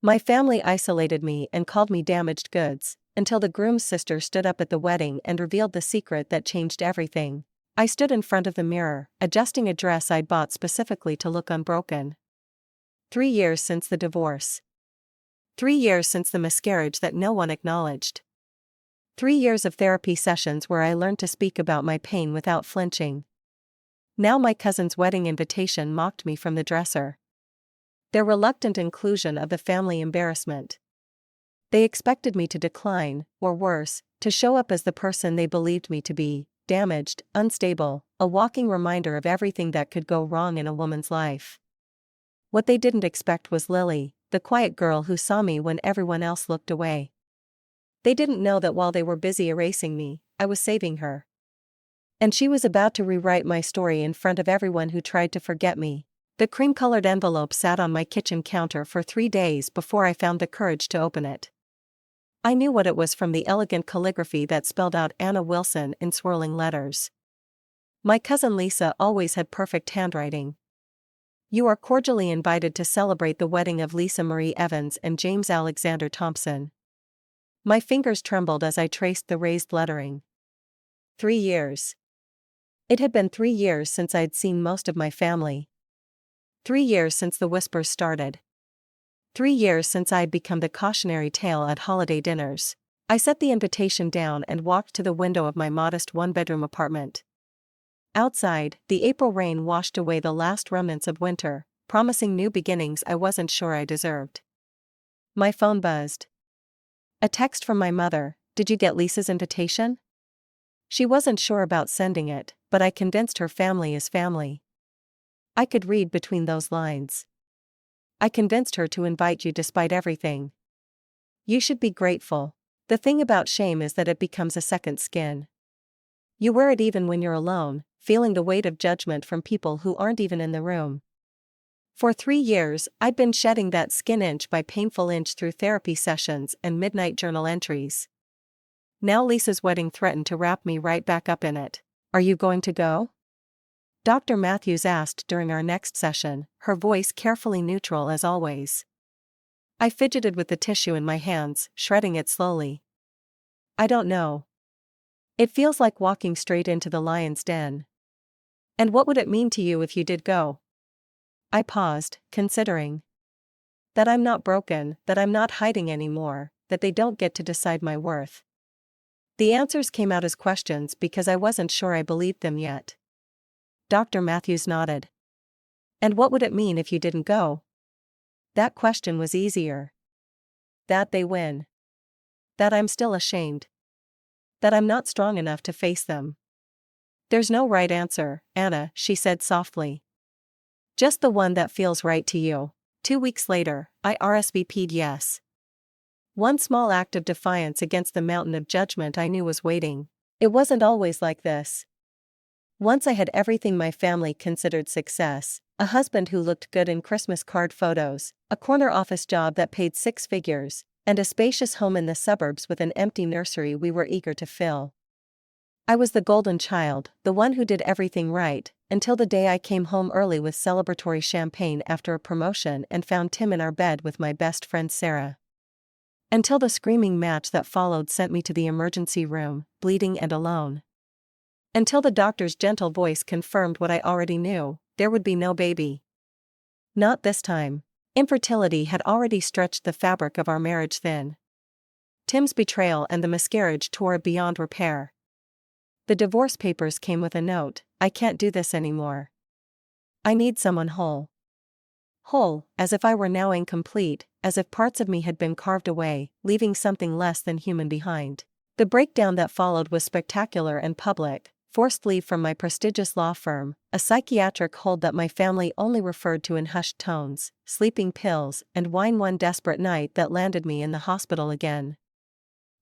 My family isolated me and called me damaged goods, until the groom's sister stood up at the wedding and revealed the secret that changed everything. I stood in front of the mirror, adjusting a dress I'd bought specifically to look unbroken. 3 years since the divorce. 3 years since the miscarriage that no one acknowledged. 3 years of therapy sessions where I learned to speak about my pain without flinching. Now my cousin's wedding invitation mocked me from the dresser. Their reluctant inclusion of the family embarrassment. They expected me to decline, or worse, to show up as the person they believed me to be, damaged, unstable, a walking reminder of everything that could go wrong in a woman's life. What they didn't expect was Lily, the quiet girl who saw me when everyone else looked away. They didn't know that while they were busy erasing me, I was saving her. And she was about to rewrite my story in front of everyone who tried to forget me. The cream-colored envelope sat on my kitchen counter for 3 days before I found the courage to open it. I knew what it was from the elegant calligraphy that spelled out Anna Wilson in swirling letters. My cousin Lisa always had perfect handwriting. You are cordially invited to celebrate the wedding of Lisa Marie Evans and James Alexander Thompson. My fingers trembled as I traced the raised lettering. 3 years. It had been 3 years since I'd seen most of my family. 3 years since the whispers started. 3 years since I'd become the cautionary tale at holiday dinners. I set the invitation down and walked to the window of my modest one-bedroom apartment. Outside, the April rain washed away the last remnants of winter, promising new beginnings I wasn't sure I deserved. My phone buzzed. A text from my mother. Did you get Lisa's invitation? She wasn't sure about sending it, but I convinced her family is family. I could read between those lines. I convinced her to invite you despite everything. You should be grateful. The thing about shame is that it becomes a second skin. You wear it even when you're alone, feeling the weight of judgment from people who aren't even in the room. For 3 years, I'd been shedding that skin inch by painful inch through therapy sessions and midnight journal entries. Now Lisa's wedding threatened to wrap me right back up in it. Are you going to go? Dr. Matthews asked during our next session, her voice carefully neutral as always. I fidgeted with the tissue in my hands, shredding it slowly. I don't know. It feels like walking straight into the lion's den. And what would it mean to you if you did go? I paused, considering. That I'm not broken, that I'm not hiding anymore, that they don't get to decide my worth. The answers came out as questions because I wasn't sure I believed them yet. Dr. Matthews nodded. And what would it mean if you didn't go? That question was easier. That they win. That I'm still ashamed. That I'm not strong enough to face them. There's no right answer, Anna, she said softly. Just the one that feels right to you. 2 weeks later, I RSVP'd yes. One small act of defiance against the mountain of judgment I knew was waiting. It wasn't always like this. Once I had everything my family considered success, a husband who looked good in Christmas card photos, a corner office job that paid 6 figures, and a spacious home in the suburbs with an empty nursery we were eager to fill. I was the golden child, the one who did everything right, until the day I came home early with celebratory champagne after a promotion and found Tim in our bed with my best friend Sarah. Until the screaming match that followed sent me to the emergency room, bleeding and alone. Until the doctor's gentle voice confirmed what I already knew, there would be no baby. Not this time. Infertility had already stretched the fabric of our marriage thin. Tim's betrayal and the miscarriage tore it beyond repair. The divorce papers came with a note, I can't do this anymore. I need someone whole. Whole, as if I were now incomplete, as if parts of me had been carved away, leaving something less than human behind. The breakdown that followed was spectacular and public. Forced leave from my prestigious law firm, a psychiatric hold that my family only referred to in hushed tones, sleeping pills, and wine one desperate night that landed me in the hospital again.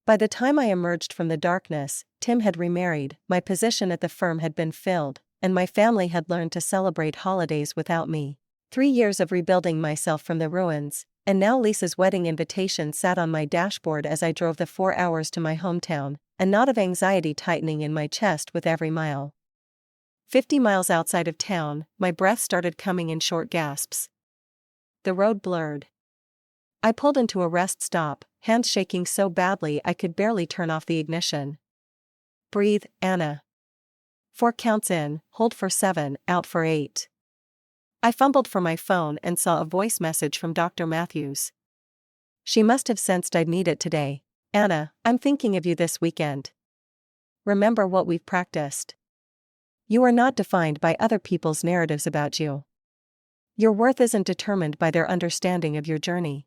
By the time I emerged from the darkness, Tim had remarried, my position at the firm had been filled, and my family had learned to celebrate holidays without me. 3 years of rebuilding myself from the ruins, and now Lisa's wedding invitation sat on my dashboard as I drove the 4 hours to my hometown, a knot of anxiety tightening in my chest with every mile. 50 miles outside of town, my breath started coming in short gasps. The road blurred. I pulled into a rest stop, hands shaking so badly I could barely turn off the ignition. Breathe, Anna. 4 counts in, hold for 7, out for 8. I fumbled for my phone and saw a voice message from Dr. Matthews. She must have sensed I'd need it today. Anna, I'm thinking of you this weekend. Remember what we've practiced. You are not defined by other people's narratives about you. Your worth isn't determined by their understanding of your journey.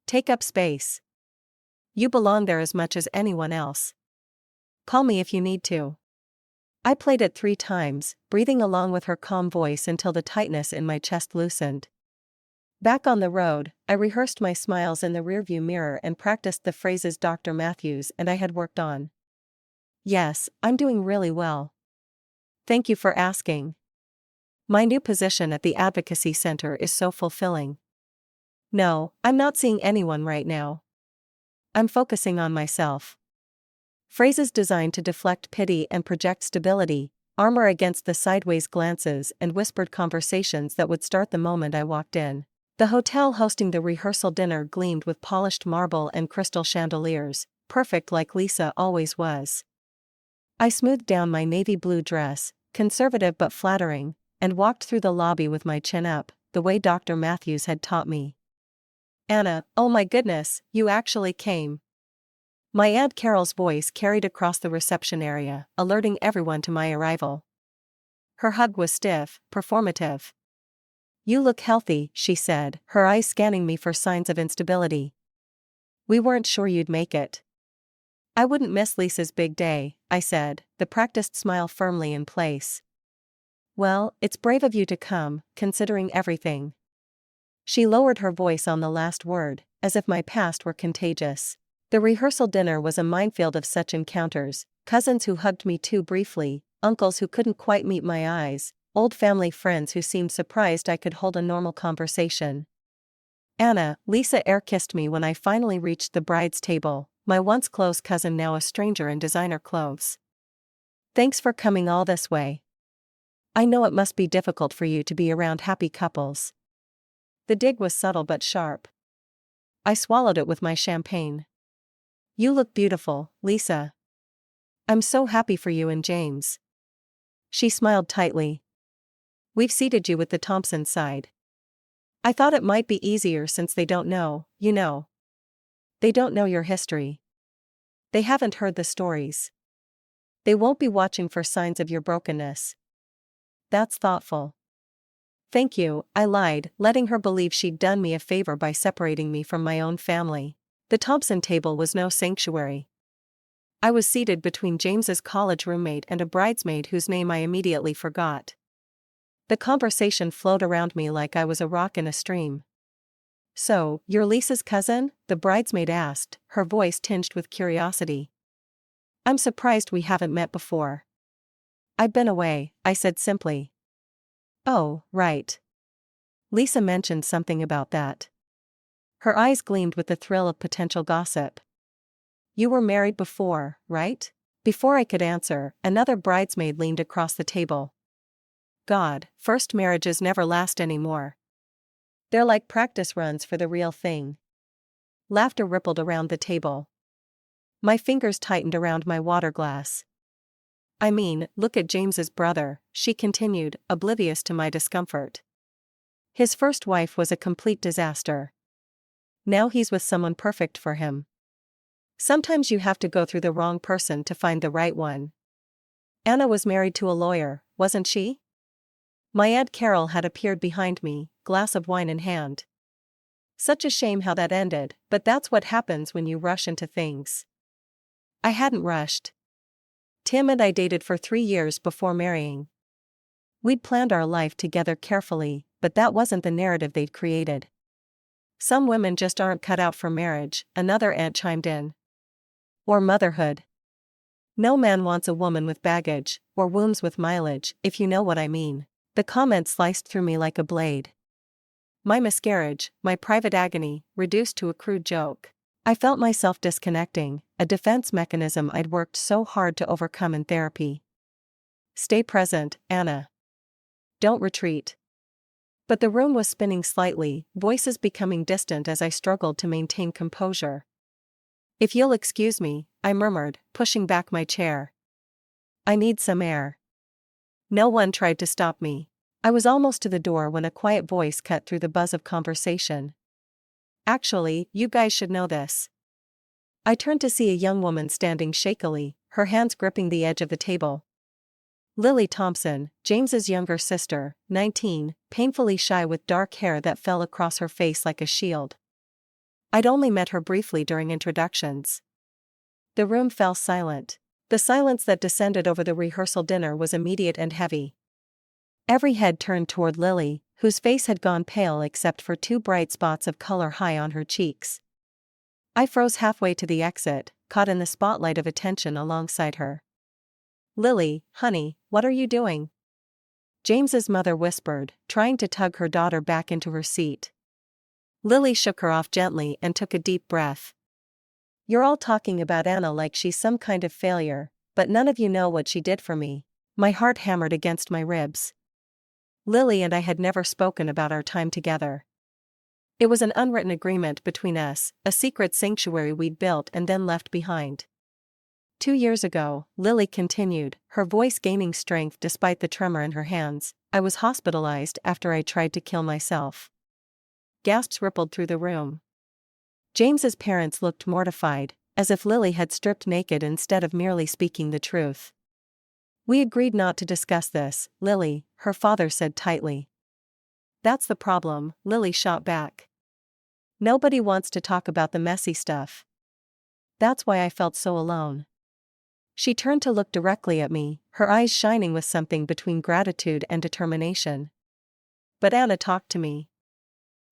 Take up space. You belong there as much as anyone else. Call me if you need to. I played it 3 times, breathing along with her calm voice until the tightness in my chest loosened. Back on the road, I rehearsed my smiles in the rearview mirror and practiced the phrases Dr. Matthews and I had worked on. Yes, I'm doing really well. Thank you for asking. My new position at the advocacy center is so fulfilling. No, I'm not seeing anyone right now. I'm focusing on myself. Phrases designed to deflect pity and project stability, armor against the sideways glances and whispered conversations that would start the moment I walked in. The hotel hosting the rehearsal dinner gleamed with polished marble and crystal chandeliers, perfect like Lisa always was. I smoothed down my navy blue dress, conservative but flattering, and walked through the lobby with my chin up, the way Dr. Matthews had taught me. Anna, oh my goodness, you actually came. My Aunt Carol's voice carried across the reception area, alerting everyone to my arrival. Her hug was stiff, performative. You look healthy, she said, her eyes scanning me for signs of instability. We weren't sure you'd make it. I wouldn't miss Lisa's big day, I said, the practiced smile firmly in place. Well, it's brave of you to come, considering everything. She lowered her voice on the last word, as if my past were contagious. The rehearsal dinner was a minefield of such encounters, cousins who hugged me too briefly, uncles who couldn't quite meet my eyes, old family friends who seemed surprised I could hold a normal conversation. Anna, Lisa air-kissed me when I finally reached the bride's table, my once close cousin now a stranger in designer clothes. Thanks for coming all this way. I know it must be difficult for you to be around happy couples. The dig was subtle but sharp. I swallowed it with my champagne. You look beautiful, Lisa. I'm so happy for you and James. She smiled tightly. We've seated you with the Thompson side. I thought it might be easier since they don't know, you know. They don't know your history. They haven't heard the stories. They won't be watching for signs of your brokenness. That's thoughtful. Thank you, I lied, letting her believe she'd done me a favor by separating me from my own family. The Thompson table was no sanctuary. I was seated between James's college roommate and a bridesmaid whose name I immediately forgot. The conversation flowed around me like I was a rock in a stream. So, you're Lisa's cousin? The bridesmaid asked, her voice tinged with curiosity. I'm surprised we haven't met before. I've been away, I said simply. Oh, right. Lisa mentioned something about that. Her eyes gleamed with the thrill of potential gossip. You were married before, right? Before I could answer, another bridesmaid leaned across the table. God, first marriages never last anymore. They're like practice runs for the real thing. Laughter rippled around the table. My fingers tightened around my water glass. I mean, look at James's brother, she continued, oblivious to my discomfort. His first wife was a complete disaster. Now he's with someone perfect for him. Sometimes you have to go through the wrong person to find the right one. Anna was married to a lawyer, wasn't she? My Aunt Carol had appeared behind me, glass of wine in hand. Such a shame how that ended, but that's what happens when you rush into things. I hadn't rushed. Tim and I dated for 3 years before marrying. We'd planned our life together carefully, but that wasn't the narrative they'd created. Some women just aren't cut out for marriage, another aunt chimed in. Or motherhood. No man wants a woman with baggage, or wombs with mileage, if you know what I mean. The comment sliced through me like a blade. My miscarriage, my private agony, reduced to a crude joke. I felt myself disconnecting, a defense mechanism I'd worked so hard to overcome in therapy. Stay present, Anna. Don't retreat. But the room was spinning slightly, voices becoming distant as I struggled to maintain composure. "If you'll excuse me," I murmured, pushing back my chair. "I need some air." No one tried to stop me. I was almost to the door when a quiet voice cut through the buzz of conversation. "Actually, you guys should know this." I turned to see a young woman standing shakily, her hands gripping the edge of the table. Lily Thompson, James's younger sister, 19, painfully shy with dark hair that fell across her face like a shield. I'd only met her briefly during introductions. The room fell silent. The silence that descended over the rehearsal dinner was immediate and heavy. Every head turned toward Lily, whose face had gone pale except for 2 bright spots of color high on her cheeks. I froze halfway to the exit, caught in the spotlight of attention alongside her. "Lily, honey, what are you doing?" James's mother whispered, trying to tug her daughter back into her seat. Lily shook her off gently and took a deep breath. "You're all talking about Anna like she's some kind of failure, but none of you know what she did for me." My heart hammered against my ribs. Lily and I had never spoken about our time together. It was an unwritten agreement between us, a secret sanctuary we'd built and then left behind. 2 years ago, Lily continued, her voice gaining strength despite the tremor in her hands, I was hospitalized after I tried to kill myself. Gasps rippled through the room. James's parents looked mortified, as if Lily had stripped naked instead of merely speaking the truth. "We agreed not to discuss this, Lily," her father said tightly. "That's the problem," Lily shot back. "Nobody wants to talk about the messy stuff. That's why I felt so alone." She turned to look directly at me, her eyes shining with something between gratitude and determination. "But Anna talked to me.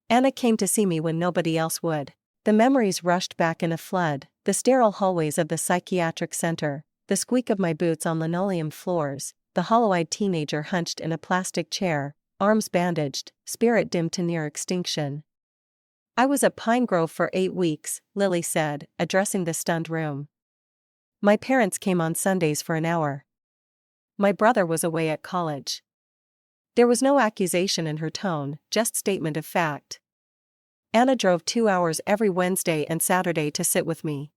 Anna came to see me when nobody else would." The memories rushed back in a flood, the sterile hallways of the psychiatric center, the squeak of my boots on linoleum floors, the hollow-eyed teenager hunched in a plastic chair, arms bandaged, spirit dimmed to near extinction. "I was at Pine Grove for 8 weeks, Lily said, addressing the stunned room. "My parents came on Sundays for an hour. My brother was away at college." There was no accusation in her tone, just statement of fact. "Anna drove 2 hours every Wednesday and Saturday to sit with me.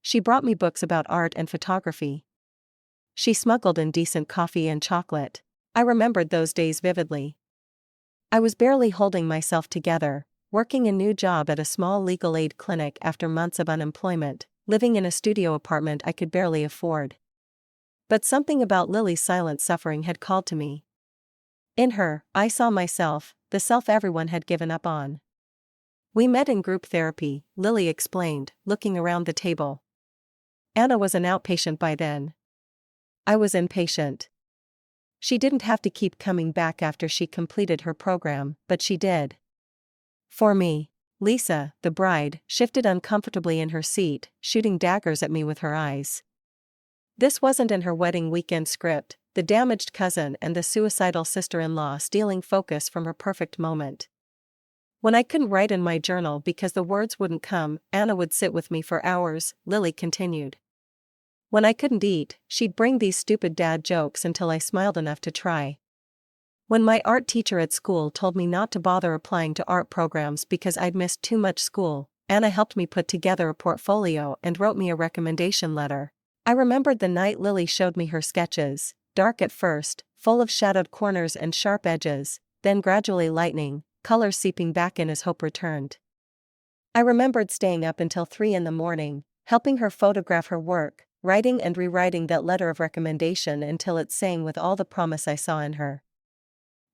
She brought me books about art and photography. She smuggled in decent coffee and chocolate." I remembered those days vividly. I was barely holding myself together, working a new job at a small legal aid clinic after months of unemployment, living in a studio apartment I could barely afford. But something about Lily's silent suffering had called to me. In her, I saw myself, the self everyone had given up on. "We met in group therapy," Lily explained, looking around the table. "Anna was an outpatient by then. I was inpatient. She didn't have to keep coming back after she completed her program, but she did. For me." Lisa, the bride, shifted uncomfortably in her seat, shooting daggers at me with her eyes. This wasn't in her wedding weekend script, the damaged cousin and the suicidal sister-in-law stealing focus from her perfect moment. "When I couldn't write in my journal because the words wouldn't come, Anna would sit with me for hours," Lily continued. "When I couldn't eat, she'd bring these stupid dad jokes until I smiled enough to try. When my art teacher at school told me not to bother applying to art programs because I'd missed too much school, Anna helped me put together a portfolio and wrote me a recommendation letter." I remembered the night Lily showed me her sketches, dark at first, full of shadowed corners and sharp edges, then gradually lightening, color seeping back in as hope returned. I remembered staying up until 3 in the morning, helping her photograph her work, writing and rewriting that letter of recommendation until it sang with all the promise I saw in her.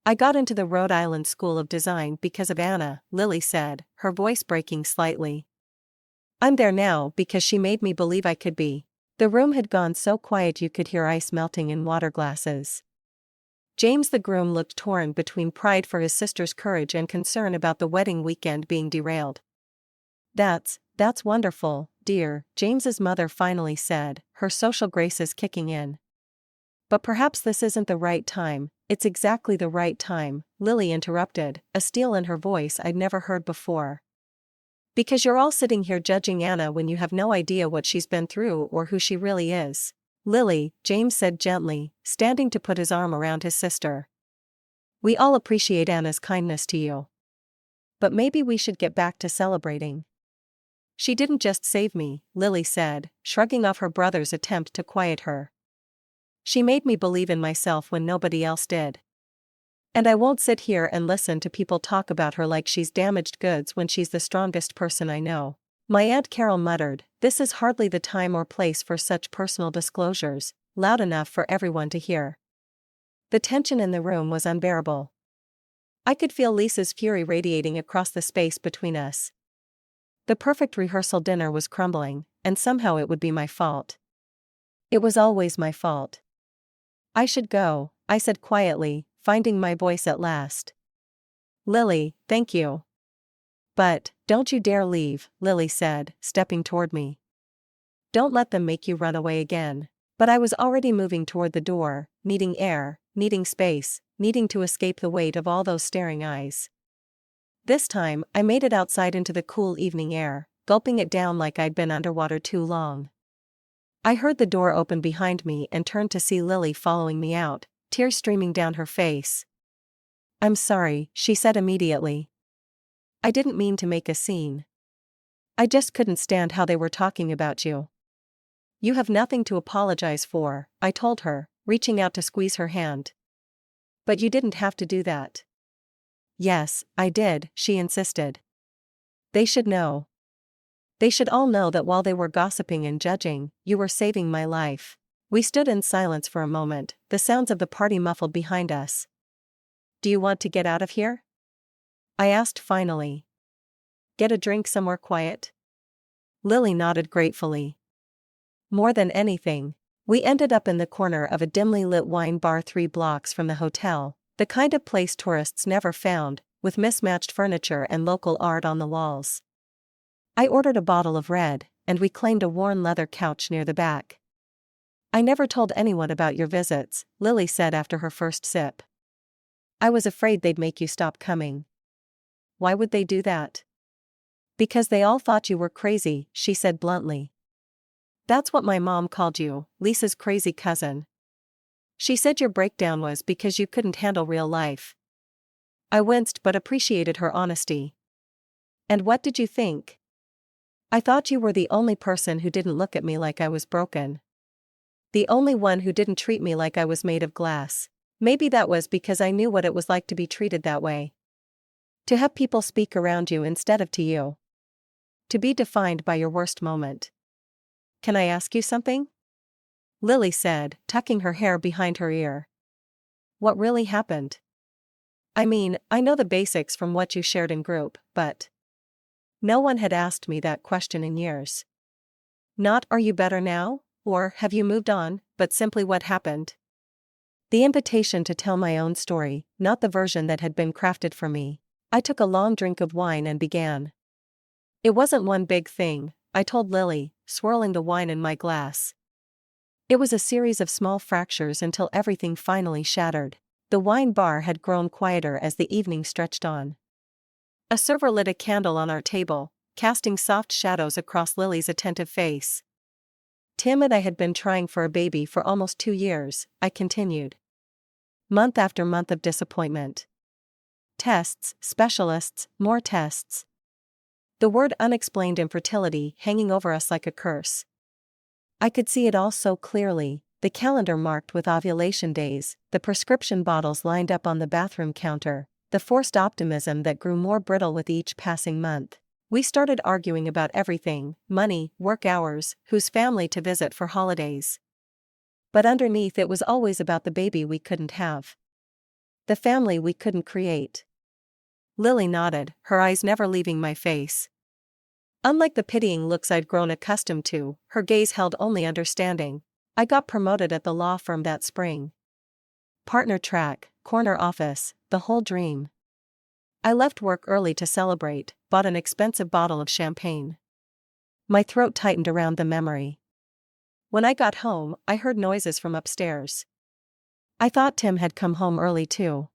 "I got into the Rhode Island School of Design because of Anna," Lily said, her voice breaking slightly. "I'm there now because she made me believe I could be." The room had gone so quiet you could hear ice melting in water glasses. James the groom looked torn between pride for his sister's courage and concern about the wedding weekend being derailed. That's wonderful, dear," James's mother finally said, her social graces kicking in. "But perhaps this isn't the right time." "It's exactly the right time," Lily interrupted, a steel in her voice I'd never heard before. "Because you're all sitting here judging Anna when you have no idea what she's been through or who she really is." "Lily," James said gently, standing to put his arm around his sister. We all appreciate Anna's kindness to you. But maybe we should get back to celebrating. She didn't just save me, Lily said, shrugging off her brother's attempt to quiet her. She made me believe in myself when nobody else did. And I won't sit here and listen to people talk about her like she's damaged goods when she's the strongest person I know. My Aunt Carol muttered, "This is hardly the time or place for such personal disclosures," loud enough for everyone to hear. The tension in the room was unbearable. I could feel Lisa's fury radiating across the space between us. The perfect rehearsal dinner was crumbling, and somehow it would be my fault. It was always my fault. "I should go," I said quietly, finding my voice at last. "Lily, thank you. But, don't you dare leave," Lily said, stepping toward me. "Don't let them make you run away again." But I was already moving toward the door, needing air, needing space, needing to escape the weight of all those staring eyes. This time, I made it outside into the cool evening air, gulping it down like I'd been underwater too long. I heard the door open behind me and turned to see Lily following me out, tears streaming down her face. "I'm sorry," she said immediately. "I didn't mean to make a scene. I just couldn't stand how they were talking about you." "You have nothing to apologize for," I told her, reaching out to squeeze her hand. "But you didn't have to do that." "Yes, I did," she insisted. "They should know. They should all know that while they were gossiping and judging, you were saving my life." We stood in silence for a moment, the sounds of the party muffled behind us. "Do you want to get out of here?" I asked finally. "Get a drink somewhere quiet?" Lily nodded gratefully. More than anything. We ended up in the corner of a dimly lit wine bar 3 blocks from the hotel, the kind of place tourists never found, with mismatched furniture and local art on the walls. I ordered a bottle of red, and we claimed a worn leather couch near the back. "I never told anyone about your visits," Lily said after her first sip. "I was afraid they'd make you stop coming." "Why would they do that?" "Because they all thought you were crazy," she said bluntly. "That's what my mom called you, Lisa's crazy cousin. She said your breakdown was because you couldn't handle real life." I winced but appreciated her honesty. "And what did you think?" "I thought you were the only person who didn't look at me like I was broken. The only one who didn't treat me like I was made of glass. Maybe that was because I knew what it was like to be treated that way. To have people speak around you instead of to you. To be defined by your worst moment." "Can I ask you something?" Lily said, tucking her hair behind her ear. "What really happened? I mean, I know the basics from what you shared in group, but..." No one had asked me that question in years. Not "are you better now?" or "have you moved on?" but simply "what happened?" The invitation to tell my own story, not the version that had been crafted for me. I took a long drink of wine and began. "It wasn't one big thing," I told Lily, swirling the wine in my glass. "It was a series of small fractures until everything finally shattered." The wine bar had grown quieter as the evening stretched on. A server lit a candle on our table, casting soft shadows across Lily's attentive face. "Tim and I had been trying for a baby for almost 2 years," I continued. "Month after month of disappointment. Tests, specialists, more tests. The word unexplained infertility hanging over us like a curse. I could see it all so clearly, the calendar marked with ovulation days, the prescription bottles lined up on the bathroom counter, the forced optimism that grew more brittle with each passing month. We started arguing about everything: money, work hours, whose family to visit for holidays. But underneath it was always about the baby we couldn't have. The family we couldn't create." Lily nodded, her eyes never leaving my face. Unlike the pitying looks I'd grown accustomed to, her gaze held only understanding. "I got promoted at the law firm that spring. Partner track, corner office, the whole dream. I left work early to celebrate, bought an expensive bottle of champagne." My throat tightened around the memory. When I got home, I heard noises from upstairs. I thought Tim had come home early too.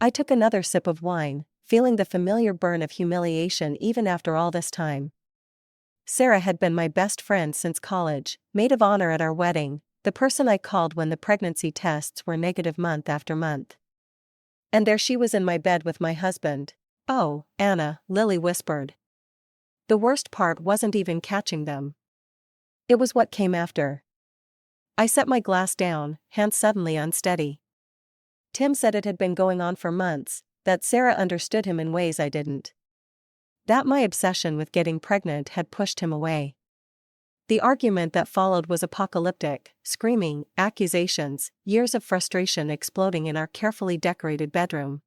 I took another sip of wine, feeling the familiar burn of humiliation even after all this time. Sarah had been my best friend since college, maid of honor at our wedding, the person I called when the pregnancy tests were negative month after month. And there she was in my bed with my husband. "Oh, Anna," Lily whispered. The worst part wasn't even catching them. It was what came after. I set my glass down, hands suddenly unsteady. Tim said it had been going on for months, that Sarah understood him in ways I didn't. That my obsession with getting pregnant had pushed him away. The argument that followed was apocalyptic: screaming, accusations, years of frustration exploding in our carefully decorated bedroom.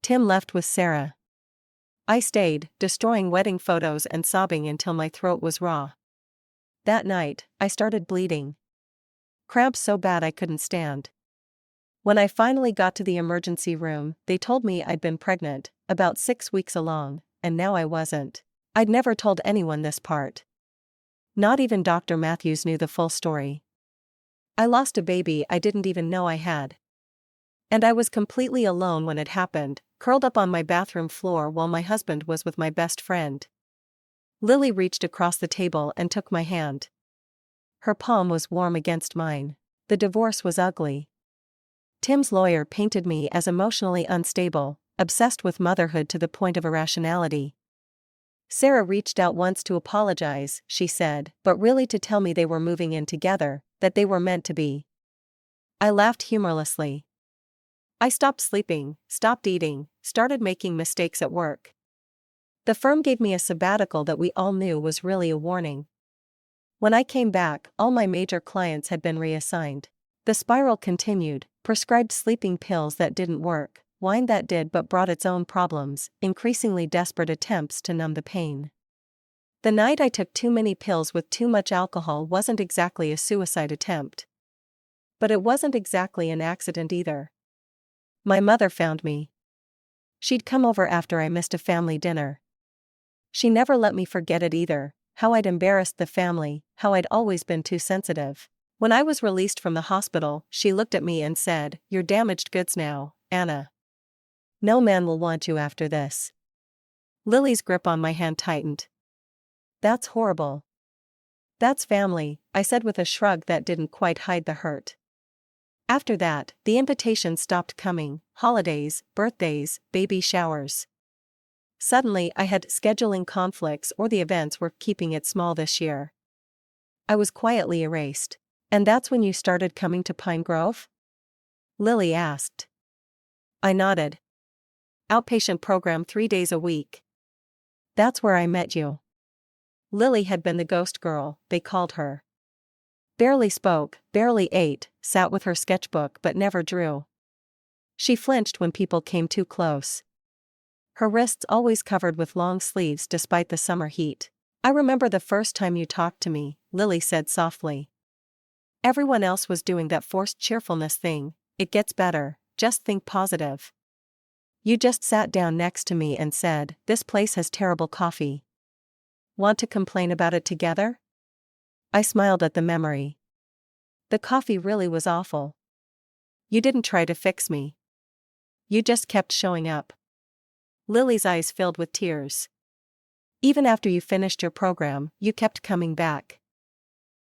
Tim left with Sarah. I stayed, destroying wedding photos and sobbing until my throat was raw. That night, I started bleeding. Cramps so bad I couldn't stand. When I finally got to the emergency room, they told me I'd been pregnant, about 6 weeks along, and now I wasn't. I'd never told anyone this part. Not even Dr. Matthews knew the full story. I lost a baby I didn't even know I had. And I was completely alone when it happened, curled up on my bathroom floor while my husband was with my best friend. Lily reached across the table and took my hand. Her palm was warm against mine. The divorce was ugly. Tim's lawyer painted me as emotionally unstable, obsessed with motherhood to the point of irrationality. Sarah reached out once to apologize, she said, but really to tell me they were moving in together, that they were meant to be. I laughed humorlessly. I stopped sleeping, stopped eating, started making mistakes at work. The firm gave me a sabbatical that we all knew was really a warning. When I came back, all my major clients had been reassigned. The spiral continued: prescribed sleeping pills that didn't work, wine that did but brought its own problems, increasingly desperate attempts to numb the pain. The night I took too many pills with too much alcohol wasn't exactly a suicide attempt. But it wasn't exactly an accident either. My mother found me. She'd come over after I missed a family dinner. She never let me forget it either, how I'd embarrassed the family, how I'd always been too sensitive. When I was released from the hospital, she looked at me and said, "You're damaged goods now, Anna. No man will want you after this." Lily's grip on my hand tightened. "That's horrible." "That's family," I said with a shrug that didn't quite hide the hurt. After that, the invitations stopped coming: holidays, birthdays, baby showers. Suddenly I had scheduling conflicts, or the events were keeping it small this year. I was quietly erased. "And that's when you started coming to Pine Grove?" Lily asked. I nodded. "Outpatient program 3 days a week." "That's where I met you." Lily had been the ghost girl, they called her. Barely spoke, barely ate, sat with her sketchbook but never drew. She flinched when people came too close. Her wrists always covered with long sleeves despite the summer heat. "I remember the first time you talked to me," Lily said softly. "Everyone else was doing that forced cheerfulness thing: it gets better, just think positive. You just sat down next to me and said, 'This place has terrible coffee. Want to complain about it together?'" I smiled at the memory. "The coffee really was awful. You didn't try to fix me. You just kept showing up." Lily's eyes filled with tears. "Even after you finished your program, you kept coming back.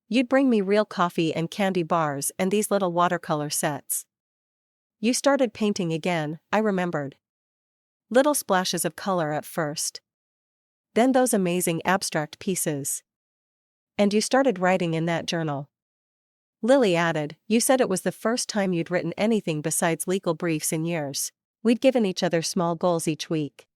You'd bring me real coffee and candy bars and these little watercolor sets. You started painting again," I remembered. "Little splashes of color at first. Then those amazing abstract pieces. And you started writing in that journal." Lily added, "You said it was the first time you'd written anything besides legal briefs in years." We'd given each other small goals each week.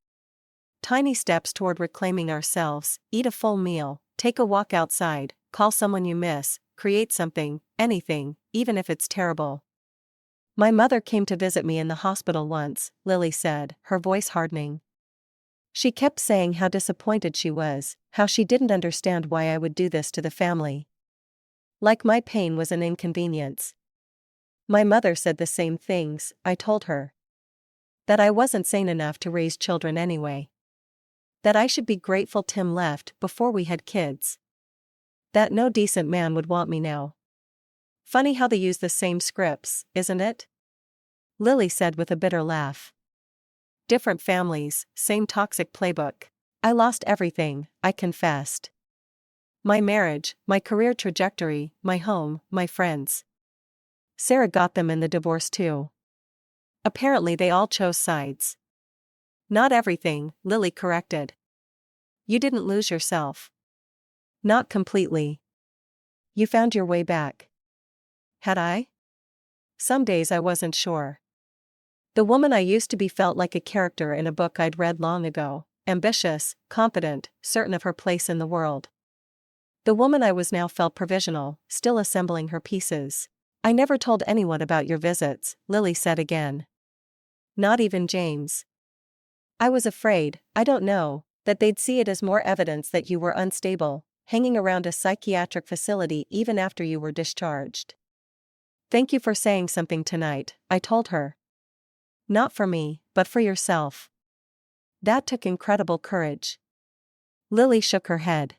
Tiny steps toward reclaiming ourselves: eat a full meal, take a walk outside, call someone you miss, create something, anything, even if it's terrible. "My mother came to visit me in the hospital once," Lily said, her voice hardening. "She kept saying how disappointed she was, how she didn't understand why I would do this to the family. Like my pain was an inconvenience." "My mother said the same things," I told her. "That I wasn't sane enough to raise children anyway. That I should be grateful Tim left before we had kids. That no decent man would want me now." "Funny how they use the same scripts, isn't it?" Lily said with a bitter laugh. "Different families, same toxic playbook." I lost everything, I confessed. My marriage, my career trajectory, my home, my friends. Sarah got them in the divorce too. Apparently they all chose sides. Not everything, Lily corrected. You didn't lose yourself. Not completely. You found your way back. Had I? Some days I wasn't sure. The woman I used to be felt like a character in a book I'd read long ago, ambitious, confident, certain of her place in the world. The woman I was now felt provisional, still assembling her pieces. I never told anyone about your visits, Lily said again. Not even James. I was afraid, I don't know, that they'd see it as more evidence that you were unstable, hanging around a psychiatric facility even after you were discharged. Thank you for saying something tonight, I told her. Not for me, but for yourself. That took incredible courage. Lily shook her head.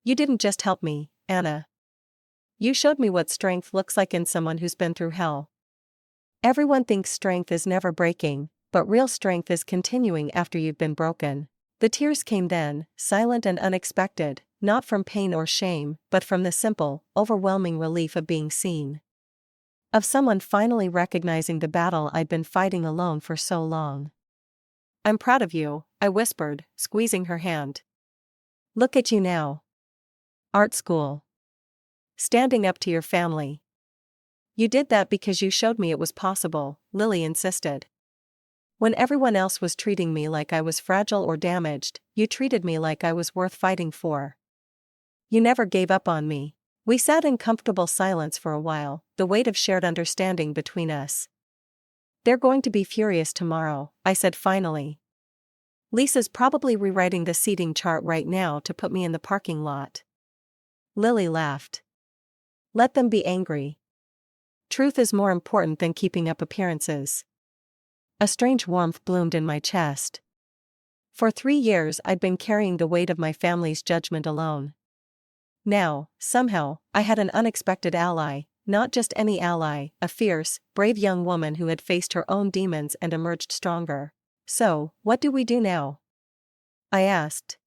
You didn't just help me, Anna. You showed me what strength looks like in someone who's been through hell. Everyone thinks strength is never breaking, but real strength is continuing after you've been broken. The tears came then, silent and unexpected, not from pain or shame, but from the simple, overwhelming relief of being seen. Of someone finally recognizing the battle I'd been fighting alone for so long. I'm proud of you, I whispered, squeezing her hand. Look at you now. Art school. Standing up to your family. You did that because you showed me it was possible, Lily insisted. When everyone else was treating me like I was fragile or damaged, you treated me like I was worth fighting for. You never gave up on me. We sat in comfortable silence for a while, the weight of shared understanding between us. They're going to be furious tomorrow, I said finally. Lisa's probably rewriting the seating chart right now to put me in the parking lot. Lily laughed. Let them be angry. Truth is more important than keeping up appearances. A strange warmth bloomed in my chest. For 3 years I'd been carrying the weight of my family's judgment alone. Now, somehow, I had an unexpected ally, not just any ally, a fierce, brave young woman who had faced her own demons and emerged stronger. So, what do we do now? I asked.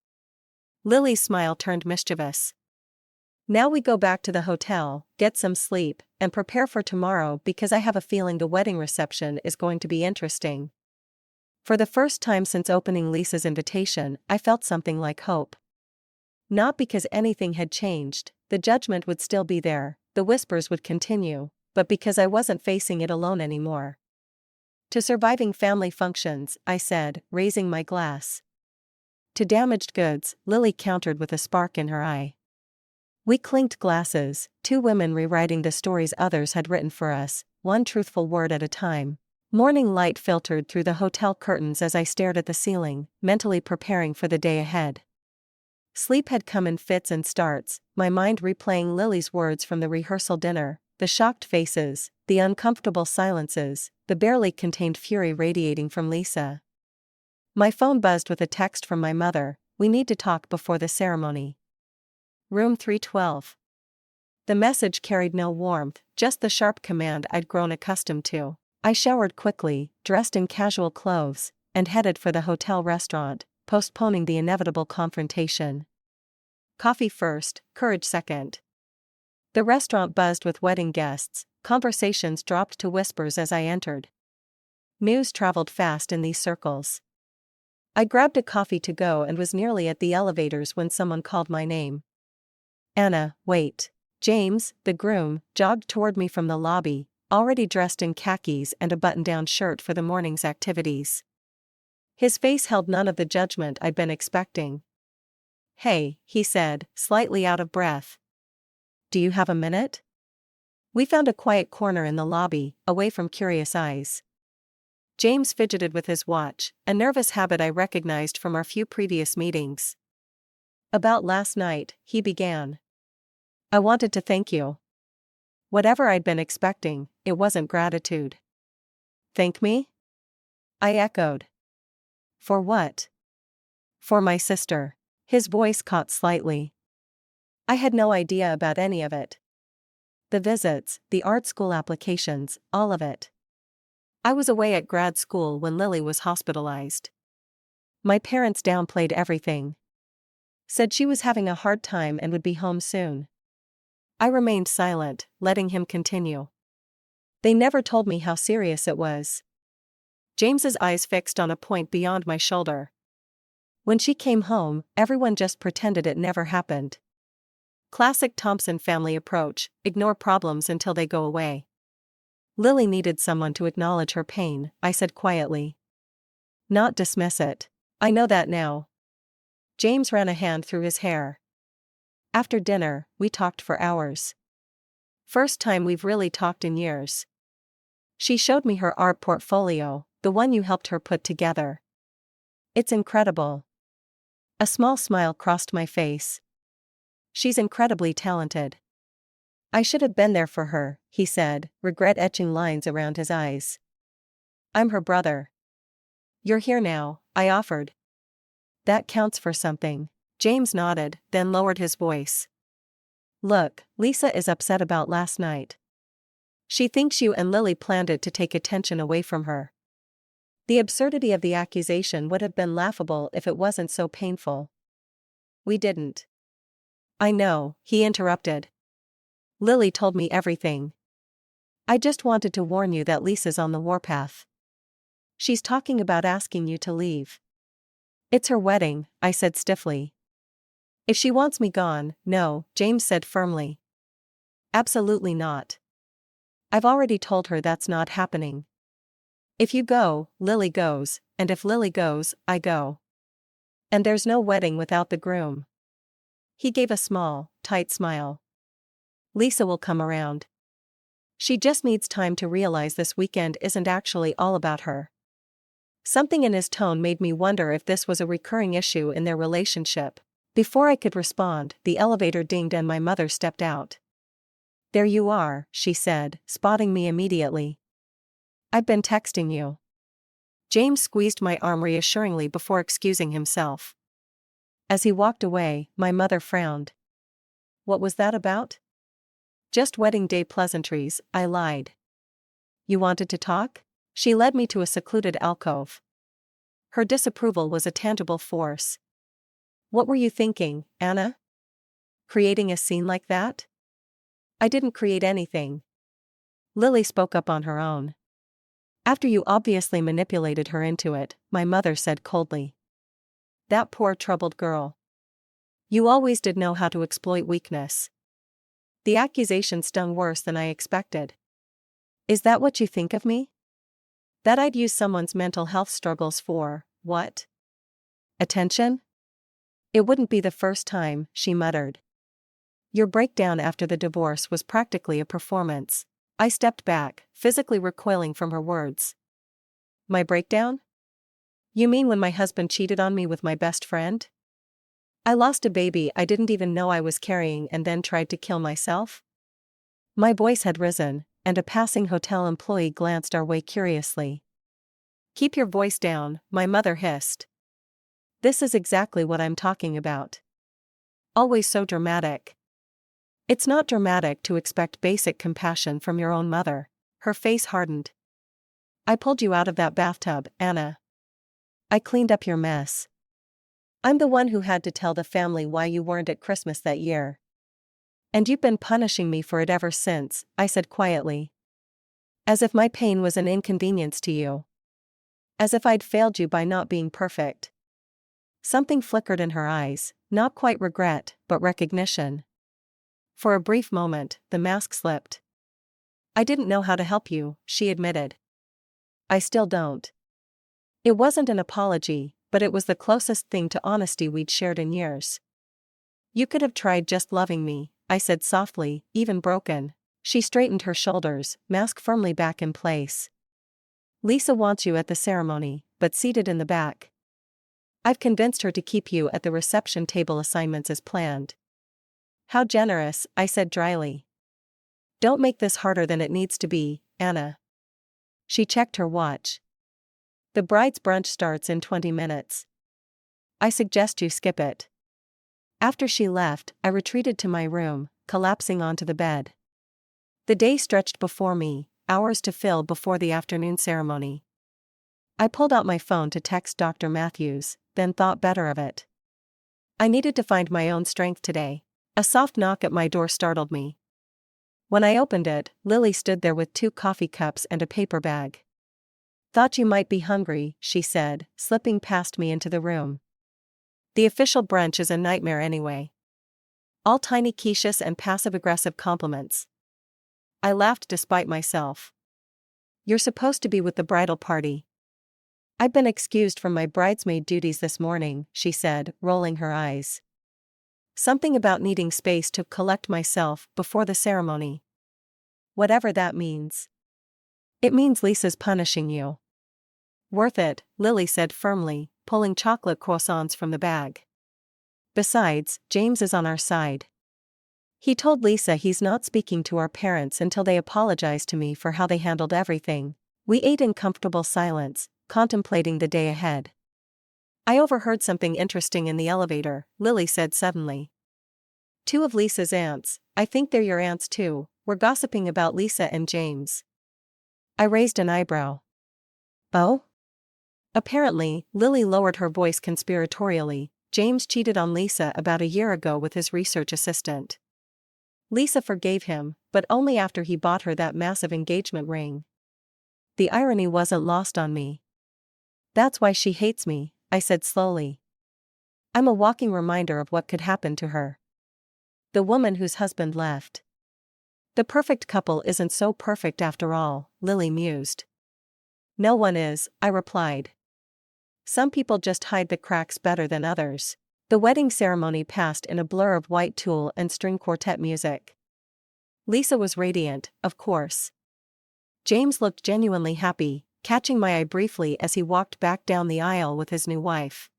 Lily's smile turned mischievous. Now we go back to the hotel, get some sleep, and prepare for tomorrow because I have a feeling the wedding reception is going to be interesting. For the first time since opening Lisa's invitation, I felt something like hope. Not because anything had changed, the judgment would still be there, the whispers would continue, but because I wasn't facing it alone anymore. To surviving family functions, I said, raising my glass. To damaged goods, Lily countered with a spark in her eye. We clinked glasses, 2 women rewriting the stories others had written for us, one truthful word at a time. Morning light filtered through the hotel curtains as I stared at the ceiling, mentally preparing for the day ahead. Sleep had come in fits and starts, my mind replaying Lily's words from the rehearsal dinner, the shocked faces, the uncomfortable silences, the barely contained fury radiating from Lisa. My phone buzzed with a text from my mother, we need to talk before the ceremony. Room 312. The message carried no warmth, just the sharp command I'd grown accustomed to. I showered quickly, dressed in casual clothes, and headed for the hotel restaurant, postponing the inevitable confrontation. Coffee first, courage second. The restaurant buzzed with wedding guests, conversations dropped to whispers as I entered. News traveled fast in these circles. I grabbed a coffee to go and was nearly at the elevators when someone called my name. Anna, wait. James, the groom, jogged toward me from the lobby, already dressed in khakis and a button-down shirt for the morning's activities. His face held none of the judgment I'd been expecting. Hey, he said, slightly out of breath. Do you have a minute? We found a quiet corner in the lobby, away from curious eyes. James fidgeted with his watch, a nervous habit I recognized from our few previous meetings. About last night, he began. I wanted to thank you. Whatever I'd been expecting, it wasn't gratitude. Thank me? I echoed. For what? For my sister. His voice caught slightly. I had no idea about any of it. The visits, the art school applications, all of it. I was away at grad school when Lily was hospitalized. My parents downplayed everything. Said she was having a hard time and would be home soon. I remained silent, letting him continue. They never told me how serious it was. James's eyes fixed on a point beyond my shoulder. When she came home, everyone just pretended it never happened. Classic Thompson family approach, ignore problems until they go away. Lily needed someone to acknowledge her pain, I said quietly. Not dismiss it. I know that now. James ran a hand through his hair. After dinner, we talked for hours. First time we've really talked in years. She showed me her art portfolio, the one you helped her put together. It's incredible. A small smile crossed my face. She's incredibly talented. I should have been there for her, he said, regret etching lines around his eyes. I'm her brother. You're here now, I offered. That counts for something. James nodded, then lowered his voice. Look, Lisa is upset about last night. She thinks you and Lily planned it to take attention away from her. The absurdity of the accusation would have been laughable if it wasn't so painful. We didn't. I know, he interrupted. Lily told me everything. I just wanted to warn you that Lisa's on the warpath. She's talking about asking you to leave. It's her wedding, I said stiffly. If she wants me gone, no, James said firmly. Absolutely not. I've already told her that's not happening. If you go, Lily goes, and if Lily goes, I go. And there's no wedding without the groom. He gave a small, tight smile. Lisa will come around. She just needs time to realize this weekend isn't actually all about her. Something in his tone made me wonder if this was a recurring issue in their relationship. Before I could respond, the elevator dinged and my mother stepped out. There you are, she said, spotting me immediately. I've been texting you. James squeezed my arm reassuringly before excusing himself. As he walked away, my mother frowned. What was that about? Just wedding day pleasantries, I lied. You wanted to talk? She led me to a secluded alcove. Her disapproval was a tangible force. What were you thinking, Anna? Creating a scene like that? I didn't create anything. Lily spoke up on her own. After you obviously manipulated her into it, my mother said coldly. That poor troubled girl. You always did know how to exploit weakness. The accusation stung worse than I expected. Is that what you think of me? That I'd use someone's mental health struggles for, what? Attention? It wouldn't be the first time, she muttered. Your breakdown after the divorce was practically a performance. I stepped back, physically recoiling from her words. My breakdown? You mean when my husband cheated on me with my best friend? I lost a baby I didn't even know I was carrying and then tried to kill myself? My voice had risen, and a passing hotel employee glanced our way curiously. Keep your voice down, my mother hissed. This is exactly what I'm talking about. Always so dramatic. It's not dramatic to expect basic compassion from your own mother. Her face hardened. I pulled you out of that bathtub, Anna. I cleaned up your mess. I'm the one who had to tell the family why you weren't at Christmas that year. And you've been punishing me for it ever since, I said quietly. As if my pain was an inconvenience to you. As if I'd failed you by not being perfect. Something flickered in her eyes, not quite regret, but recognition. For a brief moment, the mask slipped. I didn't know how to help you, she admitted. I still don't. It wasn't an apology, but it was the closest thing to honesty we'd shared in years. You could have tried just loving me, I said softly, even broken. She straightened her shoulders, mask firmly back in place. Lisa wants you at the ceremony, but seated in the back. I've convinced her to keep you at the reception table assignments as planned. How generous, I said dryly. Don't make this harder than it needs to be, Anna. She checked her watch. The bride's brunch starts in 20 minutes. I suggest you skip it. After she left, I retreated to my room, collapsing onto the bed. The day stretched before me, hours to fill before the afternoon ceremony. I pulled out my phone to text Dr. Matthews, then thought better of it. I needed to find my own strength today. A soft knock at my door startled me. When I opened it, Lily stood there with 2 coffee cups and a paper bag. Thought you might be hungry, she said, slipping past me into the room. The official brunch is a nightmare anyway. All tiny quiches and passive-aggressive compliments. I laughed despite myself. You're supposed to be with the bridal party. I've been excused from my bridesmaid duties this morning, she said, rolling her eyes. Something about needing space to collect myself before the ceremony. Whatever that means. It means Lisa's punishing you. Worth it, Lily said firmly, pulling chocolate croissants from the bag. Besides, James is on our side. He told Lisa he's not speaking to our parents until they apologize to me for how they handled everything. We ate in comfortable silence, contemplating the day ahead. I overheard something interesting in the elevator, Lily said suddenly. Two of Lisa's aunts, I think they're your aunts too, were gossiping about Lisa and James. I raised an eyebrow. Oh? Apparently, Lily lowered her voice conspiratorially, James cheated on Lisa about a year ago with his research assistant. Lisa forgave him, but only after he bought her that massive engagement ring. The irony wasn't lost on me. That's why she hates me, I said slowly. I'm a walking reminder of what could happen to her. The woman whose husband left. The perfect couple isn't so perfect after all, Lily mused. No one is, I replied. Some people just hide the cracks better than others. The wedding ceremony passed in a blur of white tulle and string quartet music. Lisa was radiant, of course. James looked genuinely happy, catching my eye briefly as he walked back down the aisle with his new wife.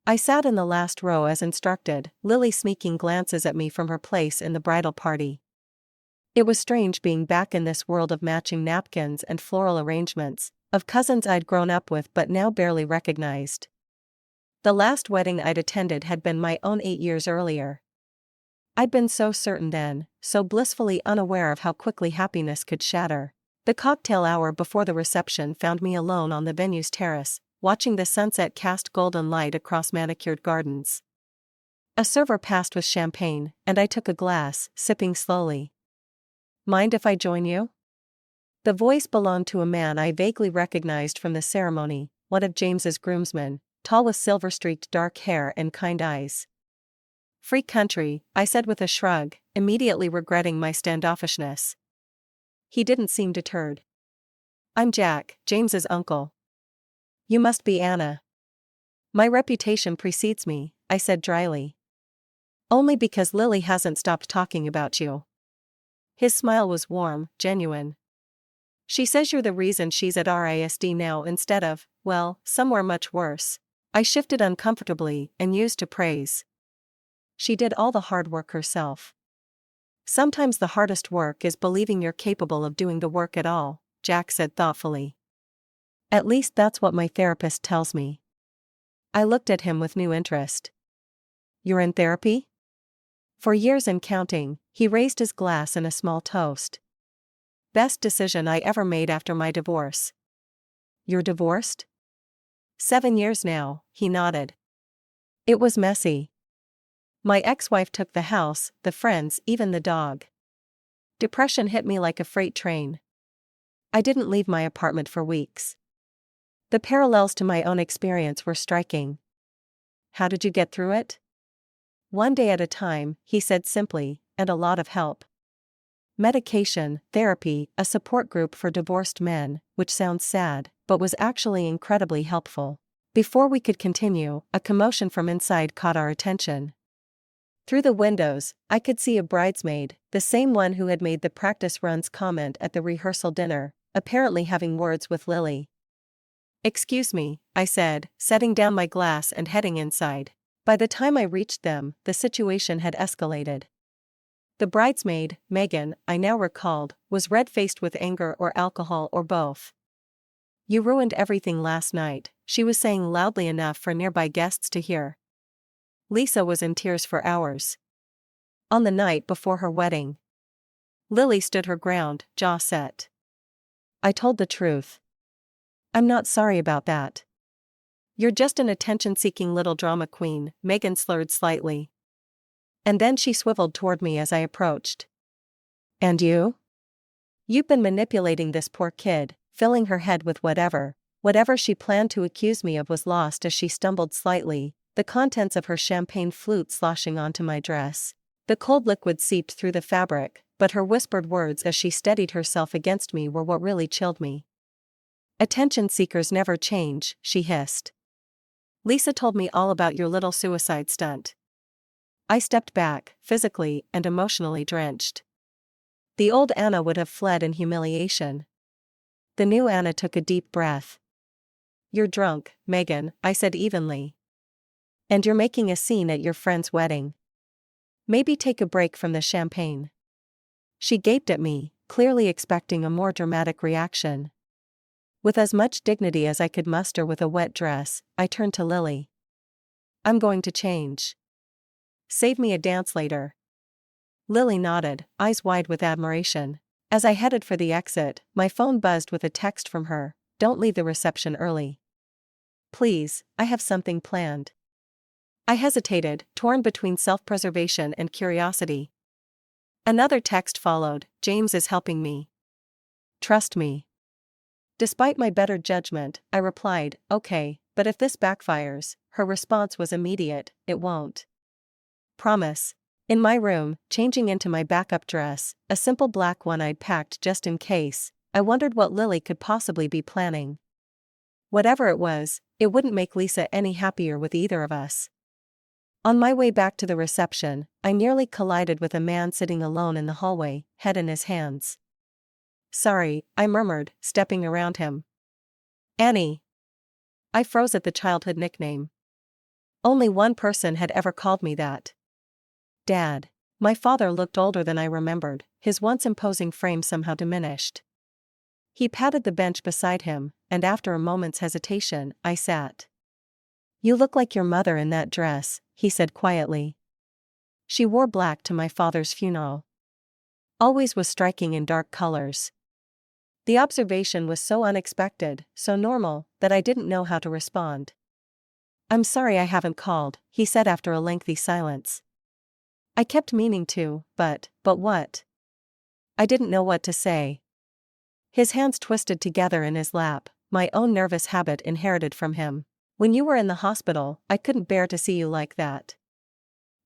I sat in the last row as instructed, Lily sneaking glances at me from her place in the bridal party. It was strange being back in this world of matching napkins and floral arrangements, of cousins I'd grown up with but now barely recognized. The last wedding I'd attended had been my own 8 years earlier. I'd been so certain then, so blissfully unaware of how quickly happiness could shatter. The cocktail hour before the reception found me alone on the venue's terrace, watching the sunset cast golden light across manicured gardens. A server passed with champagne, and I took a glass, sipping slowly. Mind if I join you? The voice belonged to a man I vaguely recognized from the ceremony, one of James's groomsmen, tall with silver-streaked dark hair and kind eyes. Free country, I said with a shrug, immediately regretting my standoffishness. He didn't seem deterred. I'm Jack, James's uncle. You must be Anna. My reputation precedes me, I said dryly. Only because Lily hasn't stopped talking about you. His smile was warm, genuine. She says you're the reason she's at RISD now instead of, well, somewhere much worse. I shifted uncomfortably and used to praise. She did all the hard work herself. Sometimes the hardest work is believing you're capable of doing the work at all, Jack said thoughtfully. At least that's what my therapist tells me. I looked at him with new interest. You're in therapy? For years and counting, he raised his glass in a small toast. Best decision I ever made after my divorce. You're divorced? 7 years now, he nodded. It was messy. My ex-wife took the house, the friends, even the dog. Depression hit me like a freight train. I didn't leave my apartment for weeks. The parallels to my own experience were striking. How did you get through it? One day at a time, he said simply, and a lot of help. Medication, therapy, a support group for divorced men, which sounds sad, but was actually incredibly helpful. Before we could continue, a commotion from inside caught our attention. Through the windows, I could see a bridesmaid, the same one who had made the practice runs comment at the rehearsal dinner, apparently having words with Lily. Excuse me, I said, setting down my glass and heading inside. By the time I reached them, the situation had escalated. The bridesmaid, Megan, I now recalled, was red-faced with anger or alcohol or both. You ruined everything last night, she was saying loudly enough for nearby guests to hear. Lisa was in tears for hours. On the night before her wedding. Lily stood her ground, jaw set. I told the truth. I'm not sorry about that. You're just an attention-seeking little drama queen, Megan slurred slightly. And then she swiveled toward me as I approached. And you? You've been manipulating this poor kid, filling her head with whatever she planned to accuse me of was lost as she stumbled slightly, the contents of her champagne flute sloshing onto my dress. The cold liquid seeped through the fabric, but her whispered words as she steadied herself against me were what really chilled me. "Attention seekers never change," she hissed. "Lisa told me all about your little suicide stunt." I stepped back, physically and emotionally drenched. The old Anna would have fled in humiliation. The new Anna took a deep breath. "You're drunk, Megan," I said evenly. "And you're making a scene at your friend's wedding. Maybe take a break from the champagne." She gaped at me, clearly expecting a more dramatic reaction. With as much dignity as I could muster with a wet dress, I turned to Lily. "I'm going to change. Save me a dance later." Lily nodded, eyes wide with admiration. As I headed for the exit, my phone buzzed with a text from her: "Don't leave the reception early. Please, I have something planned." I hesitated, torn between self-preservation and curiosity. Another text followed: "James is helping me. Trust me." Despite my better judgment, I replied, "Okay, but if this backfires." Her response was immediate: "It won't. Promise." In my room, changing into my backup dress, a simple black one I'd packed just in case, I wondered what Lily could possibly be planning. Whatever it was, it wouldn't make Lisa any happier with either of us. On my way back to the reception, I nearly collided with a man sitting alone in the hallway, head in his hands. "Sorry," I murmured, stepping around him. "Annie." I froze at the childhood nickname. Only one person had ever called me that. Dad. My father looked older than I remembered, his once imposing frame somehow diminished. He patted the bench beside him, and after a moment's hesitation, I sat. "You look like your mother in that dress," he said quietly. "She wore black to my father's funeral. Always was striking in dark colors." The observation was so unexpected, so normal, that I didn't know how to respond. "I'm sorry I haven't called," he said after a lengthy silence. I kept meaning to, but what? I didn't know what to say. His hands twisted together in his lap, my own nervous habit inherited from him. "When you were in the hospital, I couldn't bear to see you like that.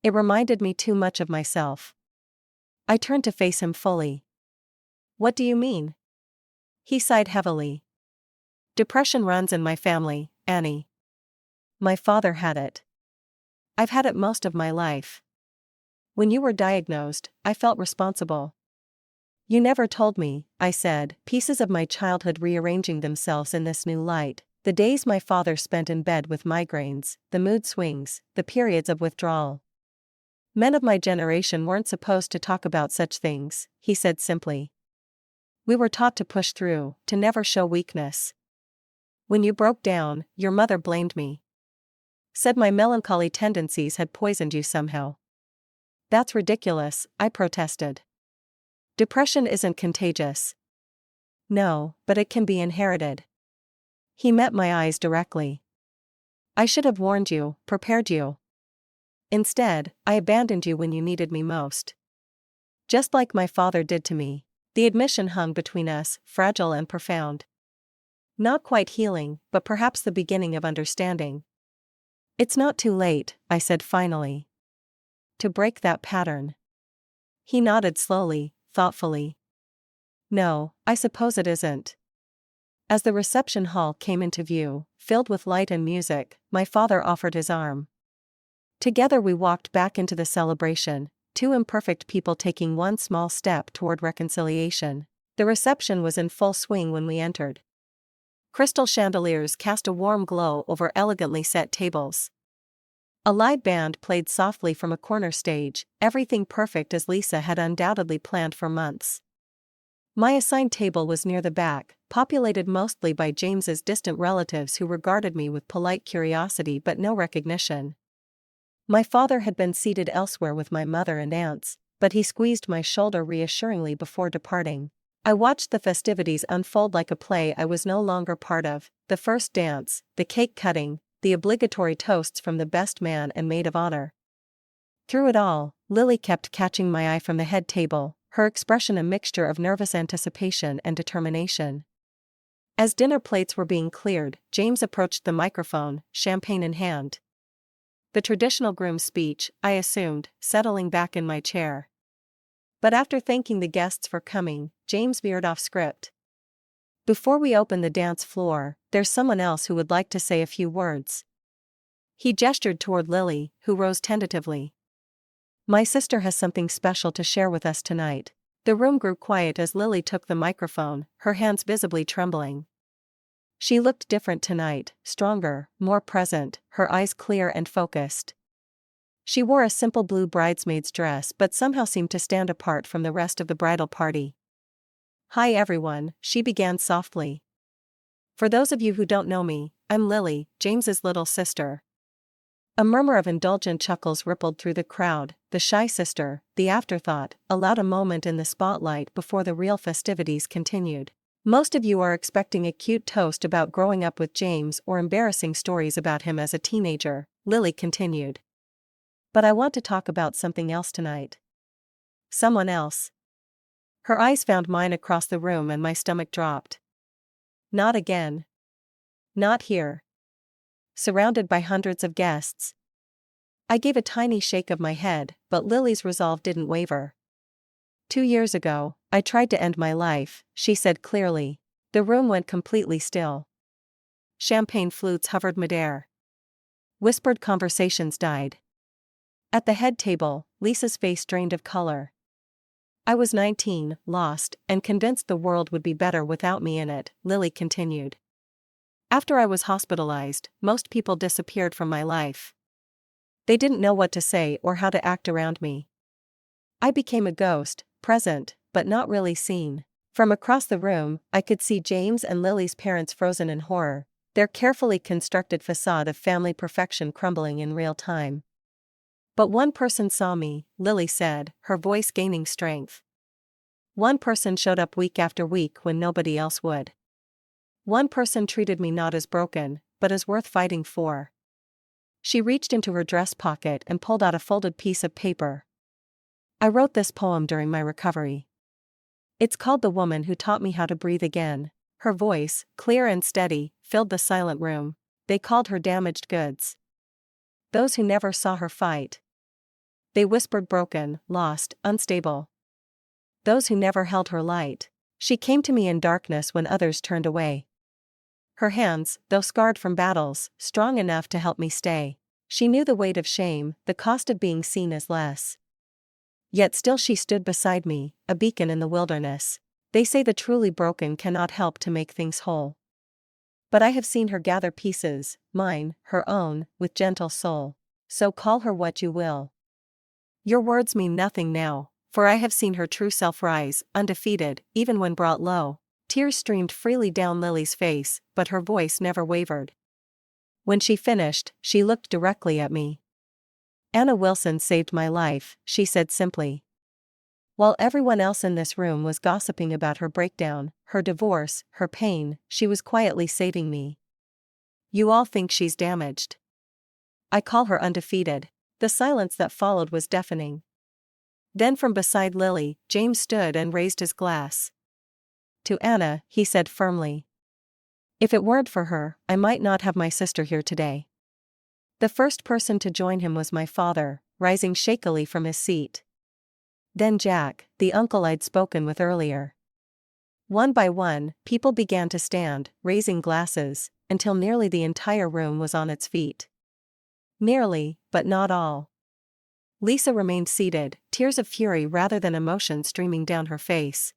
It reminded me too much of myself." I turned to face him fully. "What do you mean?" He sighed heavily. "Depression runs in my family, Annie. My father had it. I've had it most of my life. When you were diagnosed, I felt responsible." "You never told me," I said, pieces of my childhood rearranging themselves in this new light. The days my father spent in bed with migraines, the mood swings, the periods of withdrawal. "Men of my generation weren't supposed to talk about such things," he said simply. "We were taught to push through, to never show weakness. When you broke down, your mother blamed me. Said my melancholy tendencies had poisoned you somehow." "That's ridiculous," I protested. "Depression isn't contagious." "No, but it can be inherited." He met my eyes directly. "I should have warned you, prepared you. Instead, I abandoned you when you needed me most. Just like my father did to me." The admission hung between us, fragile and profound. Not quite healing, but perhaps the beginning of understanding. "It's not too late," I said finally. "To break that pattern." He nodded slowly, thoughtfully. "No, I suppose it isn't." As the reception hall came into view, filled with light and music, my father offered his arm. Together we walked back into the celebration, two imperfect people taking one small step toward reconciliation. The reception was in full swing when we entered. Crystal chandeliers cast a warm glow over elegantly set tables. A live band played softly from a corner stage, everything perfect as Lisa had undoubtedly planned for months. My assigned table was near the back, populated mostly by James's distant relatives who regarded me with polite curiosity but no recognition. My father had been seated elsewhere with my mother and aunts, but he squeezed my shoulder reassuringly before departing. I watched the festivities unfold like a play I was no longer part of: the first dance, the cake cutting, the obligatory toasts from the best man and maid of honor. Through it all, Lily kept catching my eye from the head table, her expression a mixture of nervous anticipation and determination. As dinner plates were being cleared, James approached the microphone, champagne in hand. The traditional groom speech, I assumed, settling back in my chair. But after thanking the guests for coming, James veered off script. Before we open the dance floor, there's someone else who would like to say a few words. He gestured toward Lily, who rose tentatively. My sister has something special to share with us tonight. The room grew quiet as Lily took the microphone, her hands visibly trembling. She looked different tonight, stronger, more present, her eyes clear and focused. She wore a simple blue bridesmaid's dress but somehow seemed to stand apart from the rest of the bridal party. Hi everyone, she began softly. For those of you who don't know me, I'm Lily, James's little sister. A murmur of indulgent chuckles rippled through the crowd. The shy sister, the afterthought, allowed a moment in the spotlight before the real festivities continued. Most of you are expecting a cute toast about growing up with James or embarrassing stories about him as a teenager, Lily continued. But I want to talk about something else tonight. Someone else. Her eyes found mine across the room and my stomach dropped. Not again. Not here. Surrounded by hundreds of guests. I gave a tiny shake of my head, but Lily's resolve didn't waver. 2 years ago, I tried to end my life, she said clearly. The room went completely still. Champagne flutes hovered midair. Whispered conversations died. At the head table, Lisa's face drained of color. I was 19, lost, and convinced the world would be better without me in it, Lily continued. After I was hospitalized, most people disappeared from my life. They didn't know what to say or how to act around me. I became a ghost, present, but not really seen. From across the room, I could see James and Lily's parents frozen in horror, their carefully constructed facade of family perfection crumbling in real time. But one person saw me, Lily said, her voice gaining strength. One person showed up week after week when nobody else would. One person treated me not as broken, but as worth fighting for. She reached into her dress pocket and pulled out a folded piece of paper. I wrote this poem during my recovery. It's called The Woman Who Taught Me How to Breathe Again. Her voice, clear and steady, filled the silent room. They called her damaged goods. Those who never saw her fight. They whispered broken, lost, unstable. Those who never held her light. She came to me in darkness when others turned away. Her hands, though scarred from battles, strong enough to help me stay. She knew the weight of shame, the cost of being seen as less. Yet still she stood beside me, a beacon in the wilderness. They say the truly broken cannot help to make things whole. But I have seen her gather pieces, mine, her own, with gentle soul. So call her what you will. Your words mean nothing now, for I have seen her true self rise, undefeated, even when brought low. Tears streamed freely down Lily's face, but her voice never wavered. When she finished, she looked directly at me. Anna Wilson saved my life, she said simply. While everyone else in this room was gossiping about her breakdown, her divorce, her pain, she was quietly saving me. You all think she's damaged. I call her undefeated. The silence that followed was deafening. Then from beside Lily, James stood and raised his glass. To Anna, he said firmly. If it weren't for her, I might not have my sister here today. The first person to join him was my father, rising shakily from his seat. Then Jack, the uncle I'd spoken with earlier. One by one, people began to stand, raising glasses, until nearly the entire room was on its feet. Nearly, but not all. Lisa remained seated, tears of fury rather than emotion streaming down her face.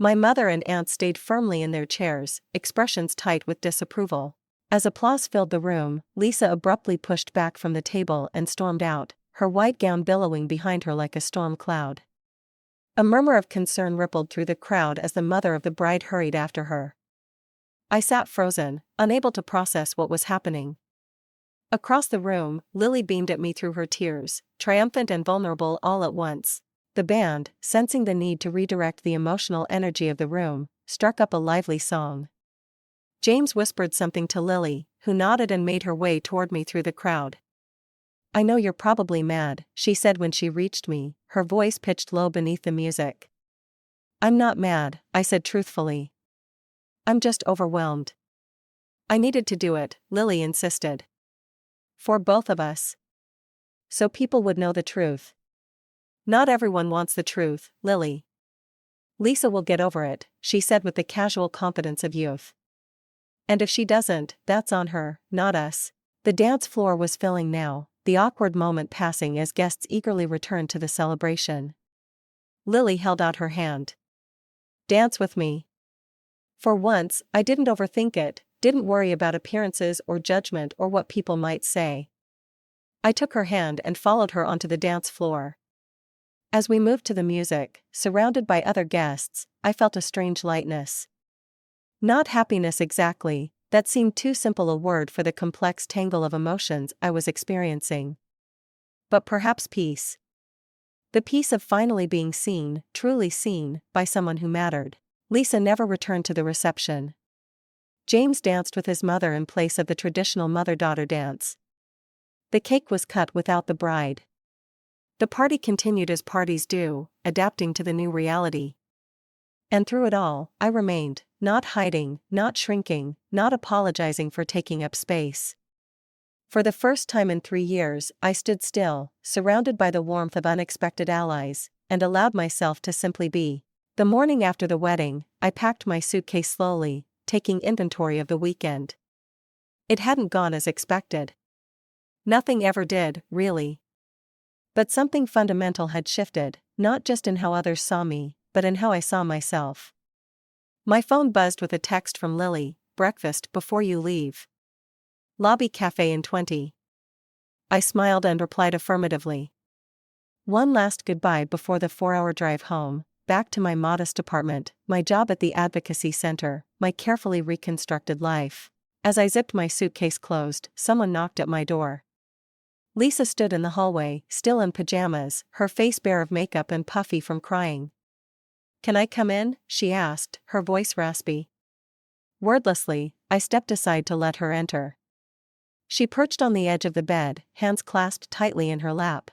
My mother and aunt stayed firmly in their chairs, expressions tight with disapproval. As applause filled the room, Lisa abruptly pushed back from the table and stormed out, her white gown billowing behind her like a storm cloud. A murmur of concern rippled through the crowd as the mother of the bride hurried after her. I sat frozen, unable to process what was happening. Across the room, Lily beamed at me through her tears, triumphant and vulnerable all at once. The band, sensing the need to redirect the emotional energy of the room, struck up a lively song. James whispered something to Lily, who nodded and made her way toward me through the crowd. I know you're probably mad, she said when she reached me, her voice pitched low beneath the music. I'm not mad, I said truthfully. I'm just overwhelmed. I needed to do it, Lily insisted. For both of us. So people would know the truth. Not everyone wants the truth, Lily. Lisa will get over it, she said with the casual confidence of youth. And if she doesn't, that's on her, not us. The dance floor was filling now, the awkward moment passing as guests eagerly returned to the celebration. Lily held out her hand. Dance with me. For once, I didn't overthink it, didn't worry about appearances or judgment or what people might say. I took her hand and followed her onto the dance floor. As we moved to the music, surrounded by other guests, I felt a strange lightness. Not happiness exactly, that seemed too simple a word for the complex tangle of emotions I was experiencing. But perhaps peace. The peace of finally being seen, truly seen, by someone who mattered. Lisa never returned to the reception. James danced with his mother in place of the traditional mother-daughter dance. The cake was cut without the bride. The party continued as parties do, adapting to the new reality. And through it all, I remained, not hiding, not shrinking, not apologizing for taking up space. For the first time in 3 years, I stood still, surrounded by the warmth of unexpected allies, and allowed myself to simply be. The morning after the wedding, I packed my suitcase slowly, taking inventory of the weekend. It hadn't gone as expected. Nothing ever did, really. But something fundamental had shifted, not just in how others saw me, but in how I saw myself. My phone buzzed with a text from Lily, breakfast before you leave. Lobby cafe in 20. I smiled and replied affirmatively. One last goodbye before the 4-hour drive home, back to my modest apartment, my job at the advocacy center, my carefully reconstructed life. As I zipped my suitcase closed, someone knocked at my door. Lisa stood in the hallway, still in pajamas, her face bare of makeup and puffy from crying. Can I come in? She asked, her voice raspy. Wordlessly, I stepped aside to let her enter. She perched on the edge of the bed, hands clasped tightly in her lap.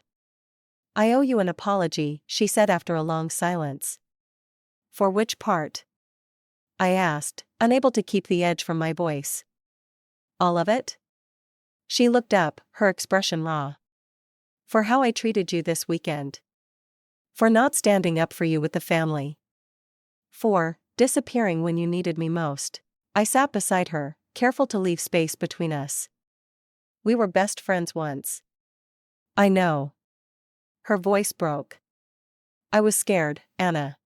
I owe you an apology, she said after a long silence. For which part? I asked, unable to keep the edge from my voice. All of it? She looked up, her expression raw. For how I treated you this weekend. For not standing up for you with the family. For disappearing when you needed me most. I sat beside her, careful to leave space between us. We were best friends once. I know. Her voice broke. I was scared, Anna.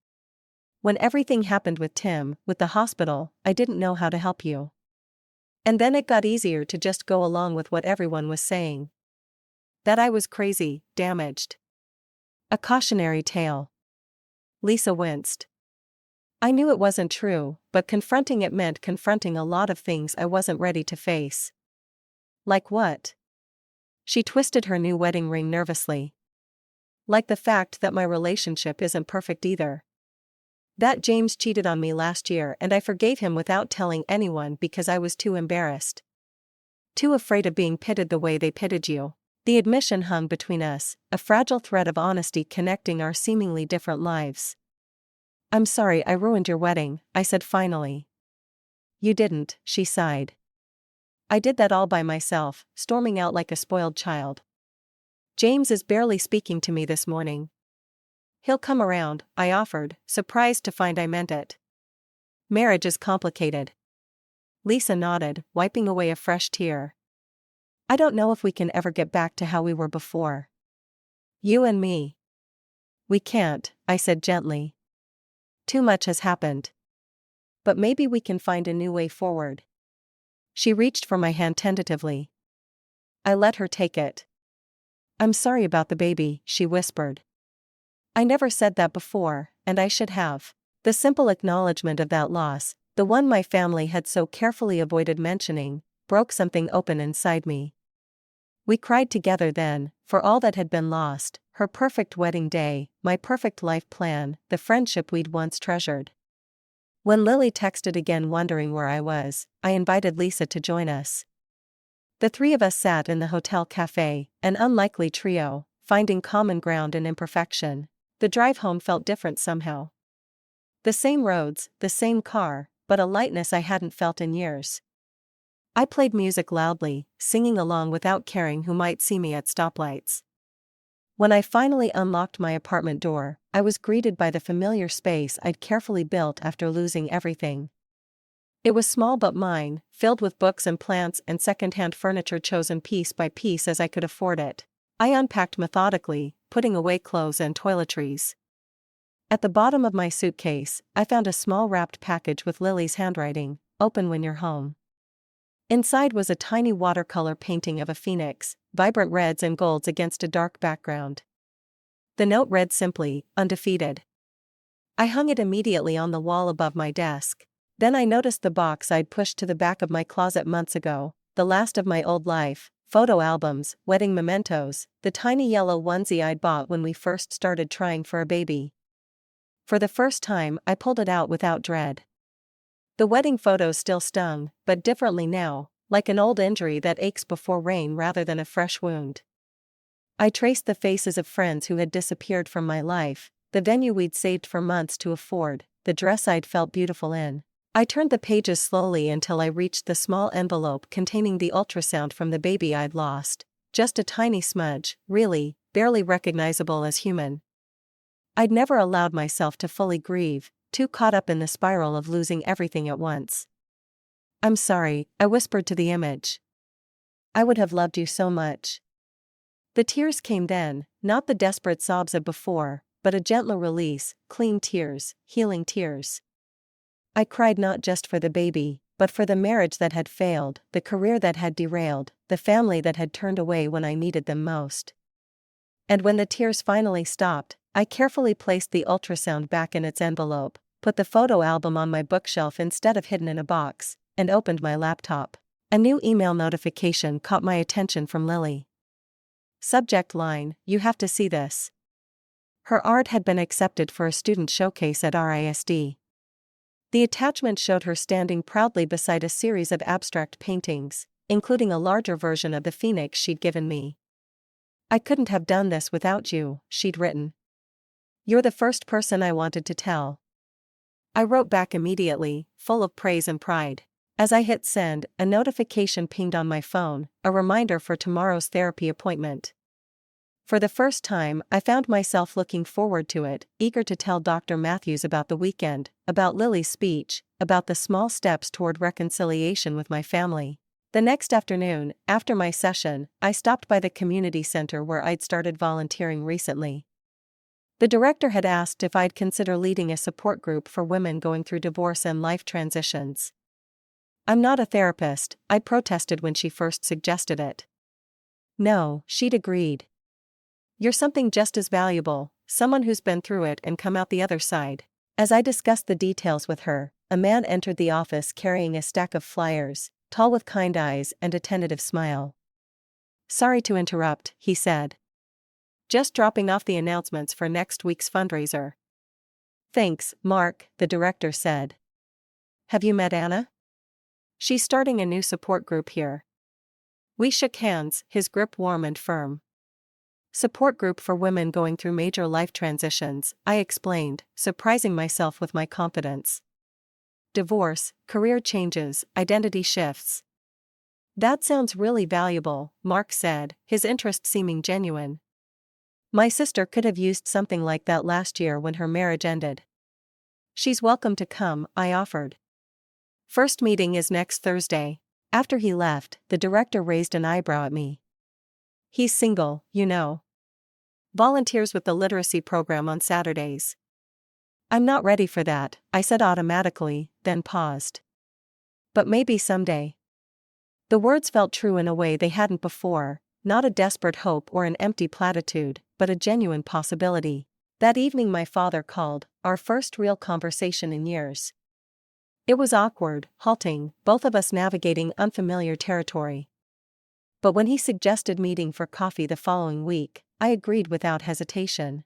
When everything happened with Tim, with the hospital, I didn't know how to help you. And then it got easier to just go along with what everyone was saying. That I was crazy, damaged. A cautionary tale. Lisa winced. I knew it wasn't true, but confronting it meant confronting a lot of things I wasn't ready to face. Like what? She twisted her new wedding ring nervously. Like the fact that my relationship isn't perfect either. That James cheated on me last year and I forgave him without telling anyone because I was too embarrassed. Too afraid of being pitted the way they pitted you. The admission hung between us, a fragile thread of honesty connecting our seemingly different lives. I'm sorry I ruined your wedding, I said finally. You didn't, she sighed. I did that all by myself, storming out like a spoiled child. James is barely speaking to me this morning. He'll come around, I offered, surprised to find I meant it. Marriage is complicated. Lisa nodded, wiping away a fresh tear. I don't know if we can ever get back to how we were before. You and me. We can't, I said gently. Too much has happened. But maybe we can find a new way forward. She reached for my hand tentatively. I let her take it. I'm sorry about the baby, she whispered. I never said that before, and I should have. The simple acknowledgement of that loss, the one my family had so carefully avoided mentioning, broke something open inside me. We cried together then, for all that had been lost, her perfect wedding day, my perfect life plan, the friendship we'd once treasured. When Lily texted again wondering where I was, I invited Lisa to join us. The three of us sat in the hotel cafe, an unlikely trio, finding common ground in imperfection. The drive home felt different somehow. The same roads, the same car, but a lightness I hadn't felt in years. I played music loudly, singing along without caring who might see me at stoplights. When I finally unlocked my apartment door, I was greeted by the familiar space I'd carefully built after losing everything. It was small but mine, filled with books and plants and secondhand furniture chosen piece by piece as I could afford it. I unpacked methodically, putting away clothes and toiletries. At the bottom of my suitcase, I found a small wrapped package with Lily's handwriting, "Open when you're home." Inside was a tiny watercolor painting of a phoenix, vibrant reds and golds against a dark background. The note read simply, "Undefeated." I hung it immediately on the wall above my desk. Then I noticed the box I'd pushed to the back of my closet months ago, the last of my old life, photo albums, wedding mementos, the tiny yellow onesie I'd bought when we first started trying for a baby. For the first time, I pulled it out without dread. The wedding photos still stung, but differently now, like an old injury that aches before rain rather than a fresh wound. I traced the faces of friends who had disappeared from my life, the venue we'd saved for months to afford, the dress I'd felt beautiful in. I turned the pages slowly until I reached the small envelope containing the ultrasound from the baby I'd lost. Just a tiny smudge, really, barely recognizable as human. I'd never allowed myself to fully grieve, too caught up in the spiral of losing everything at once. "I'm sorry," I whispered to the image. "I would have loved you so much." The tears came then, not the desperate sobs of before, but a gentler release, clean tears, healing tears. I cried not just for the baby, but for the marriage that had failed, the career that had derailed, the family that had turned away when I needed them most. And when the tears finally stopped, I carefully placed the ultrasound back in its envelope, put the photo album on my bookshelf instead of hidden in a box, and opened my laptop. A new email notification caught my attention from Lily. Subject line, "You have to see this." Her art had been accepted for a student showcase at RISD. The attachment showed her standing proudly beside a series of abstract paintings, including a larger version of the phoenix she'd given me. "I couldn't have done this without you," she'd written. "You're the first person I wanted to tell." I wrote back immediately, full of praise and pride. As I hit send, a notification pinged on my phone, a reminder for tomorrow's therapy appointment. For the first time, I found myself looking forward to it, eager to tell Dr. Matthews about the weekend, about Lily's speech, about the small steps toward reconciliation with my family. The next afternoon, after my session, I stopped by the community center where I'd started volunteering recently. The director had asked if I'd consider leading a support group for women going through divorce and life transitions. "I'm not a therapist," I protested when she first suggested it. "No," she'd agreed. "You're something just as valuable, someone who's been through it and come out the other side." As I discussed the details with her, a man entered the office carrying a stack of flyers, tall with kind eyes and a tentative smile. "Sorry to interrupt," he said. "Just dropping off the announcements for next week's fundraiser." "Thanks, Mark," the director said. "Have you met Anna? She's starting a new support group here." We shook hands, his grip warm and firm. "Support group for women going through major life transitions," I explained, surprising myself with my confidence. "Divorce, career changes, identity shifts." "That sounds really valuable," Mark said, his interest seeming genuine. "My sister could have used something like that last year when her marriage ended." "She's welcome to come," I offered. "First meeting is next Thursday." After he left, the director raised an eyebrow at me. "He's single, you know. Volunteers with the literacy program on Saturdays." "I'm not ready for that," I said automatically, then paused. "But maybe someday." The words felt true in a way they hadn't before, not a desperate hope or an empty platitude, but a genuine possibility. That evening my father called, our first real conversation in years. It was awkward, halting, both of us navigating unfamiliar territory. But when he suggested meeting for coffee the following week, I agreed without hesitation.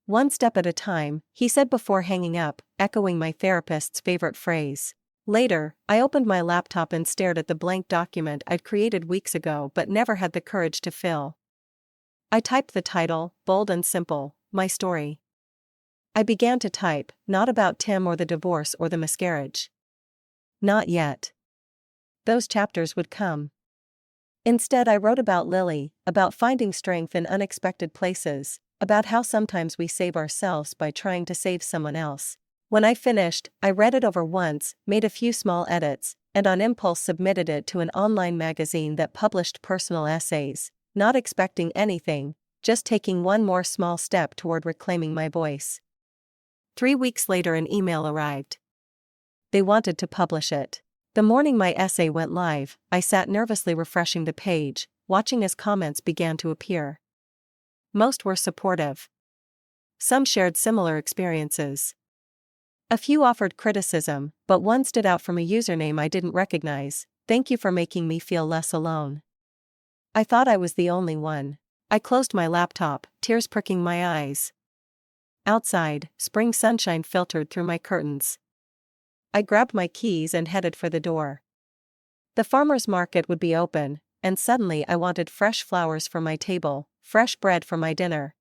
"One step at a time," he said before hanging up, echoing my therapist's favorite phrase. Later, I opened my laptop and stared at the blank document I'd created weeks ago but never had the courage to fill. I typed the title, bold and simple, "My Story." I began to type, not about Tim or the divorce or the miscarriage. Not yet. Those chapters would come. Instead, I wrote about Lily, about finding strength in unexpected places, about how sometimes we save ourselves by trying to save someone else. When I finished, I read it over once, made a few small edits, and on impulse submitted it to an online magazine that published personal essays, not expecting anything, just taking one more small step toward reclaiming my voice. 3 weeks later, an email arrived. They wanted to publish it. The morning my essay went live, I sat nervously refreshing the page, watching as comments began to appear. Most were supportive. Some shared similar experiences. A few offered criticism, but one stood out from a username I didn't recognize. "Thank you for making me feel less alone." I thought I was the only one. I closed my laptop, tears pricking my eyes. Outside, spring sunshine filtered through my curtains. I grabbed my keys and headed for the door. The farmer's market would be open, and suddenly I wanted fresh flowers for my table, fresh bread for my dinner.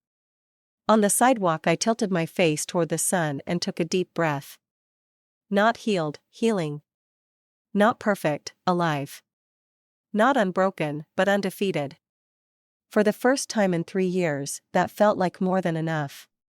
On the sidewalk, I tilted my face toward the sun and took a deep breath. Not healed, healing. Not perfect, alive. Not unbroken, but undefeated. For the first time in 3 years, that felt like more than enough.